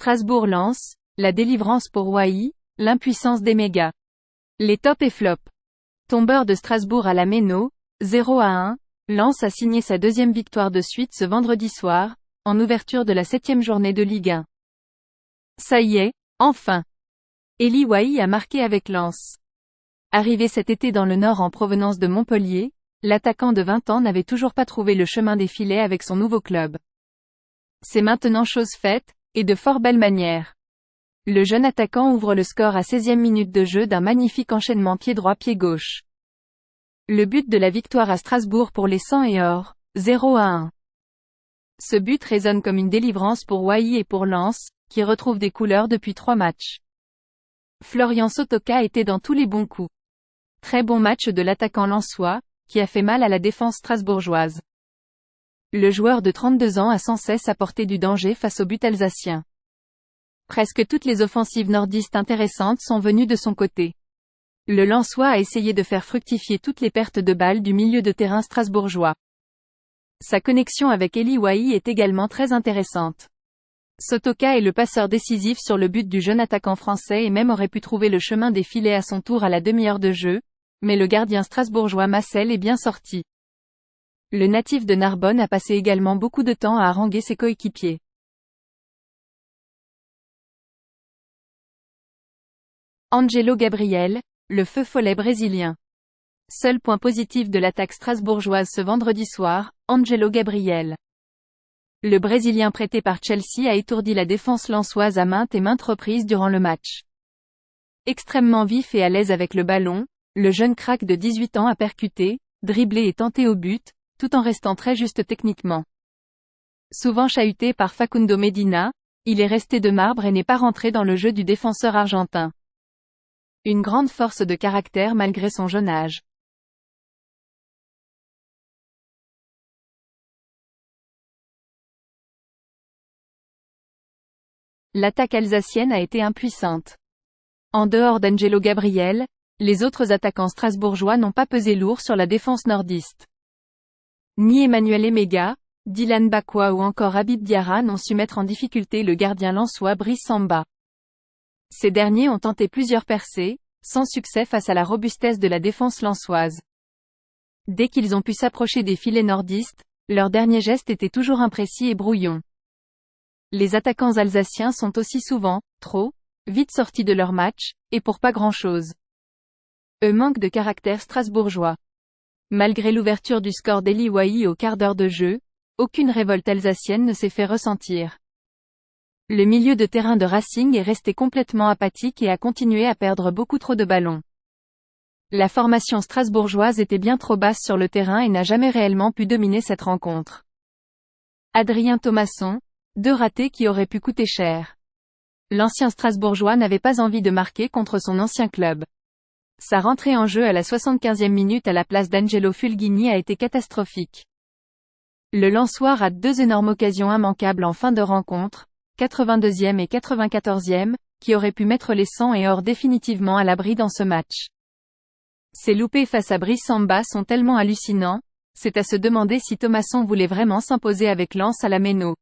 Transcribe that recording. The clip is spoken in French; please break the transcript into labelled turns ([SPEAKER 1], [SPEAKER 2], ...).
[SPEAKER 1] Strasbourg-Lens, la délivrance pour Wai, l'impuissance des mégas. Les tops et flops. Tombeur de Strasbourg à la Méno, 0-1, Lens a signé sa deuxième victoire de suite ce vendredi soir, en ouverture de la 7e journée de Ligue 1. Ça y est, enfin. Eli Wai a marqué avec Lens. Arrivé cet été dans le Nord en provenance de Montpellier, l'attaquant de 20 ans n'avait toujours pas trouvé le chemin des filets avec son nouveau club. C'est maintenant chose faite, et de fort belle manière. Le jeune attaquant ouvre le score à 16e minute de jeu d'un magnifique enchaînement pied droit-pied gauche. Le but de la victoire à Strasbourg pour les 100 et or, 0-1. Ce but résonne comme une délivrance pour Wai et pour Lens, qui retrouvent des couleurs depuis 3 matchs. Florian Sotoka était dans tous les bons coups. Très bon match de l'attaquant lensois, qui a fait mal à la défense strasbourgeoise. Le joueur de 32 ans a sans cesse apporté du danger face au but alsacien. Presque toutes les offensives nordistes intéressantes sont venues de son côté. Le Lensois a essayé de faire fructifier toutes les pertes de balles du milieu de terrain strasbourgeois. Sa connexion avec Eli Wai est également très intéressante. Sotoka est le passeur décisif sur le but du jeune attaquant français et même aurait pu trouver le chemin des filets à son tour à la demi-heure de jeu, mais le gardien strasbourgeois Massel est bien sorti. Le natif de Narbonne a passé également beaucoup de temps à haranguer ses coéquipiers. Angelo Gabriel, le feu follet brésilien. Seul point positif de l'attaque strasbourgeoise ce vendredi soir, Angelo Gabriel. Le Brésilien prêté par Chelsea a étourdi la défense lensoise à maintes et maintes reprises durant le match. Extrêmement vif et à l'aise avec le ballon, le jeune crack de 18 ans a percuté, dribblé et tenté au but, tout en restant très juste techniquement. Souvent chahuté par Facundo Medina, il est resté de marbre et n'est pas rentré dans le jeu du défenseur argentin. Une grande force de caractère malgré son jeune âge. L'attaque alsacienne a été impuissante. En dehors d'Angelo Gabriel, les autres attaquants strasbourgeois n'ont pas pesé lourd sur la défense nordiste. Ni Emmanuel Emega, Dylan Bakwa ou encore Habib Diarra n'ont su mettre en difficulté le gardien lensois Brice Samba. Ces derniers ont tenté plusieurs percées, sans succès face à la robustesse de la défense lensoise. Dès qu'ils ont pu s'approcher des filets nordistes, leurs derniers gestes étaient toujours imprécis et brouillons. Les attaquants alsaciens sont aussi souvent, trop, vite sortis de leur match, et pour pas grand-chose. Eux manquent de caractère strasbourgeois. Malgré l'ouverture du score d'Eli Wai au quart d'heure de jeu, aucune révolte alsacienne ne s'est fait ressentir. Le milieu de terrain de Racing est resté complètement apathique et a continué à perdre beaucoup trop de ballons. La formation strasbourgeoise était bien trop basse sur le terrain et n'a jamais réellement pu dominer cette rencontre. Adrien Thomasson, 2 ratés qui auraient pu coûter cher. L'ancien strasbourgeois n'avait pas envie de marquer contre son ancien club. Sa rentrée en jeu à la 75e minute à la place d'Angelo Fulgini a été catastrophique. Le Lensois rate 2 énormes occasions immanquables en fin de rencontre, 82e et 94e, qui auraient pu mettre les 100 et or définitivement à l'abri dans ce match. Ces loupés face à Brice Samba sont tellement hallucinants, c'est à se demander si Thomasson voulait vraiment s'imposer avec Lens à la Méno.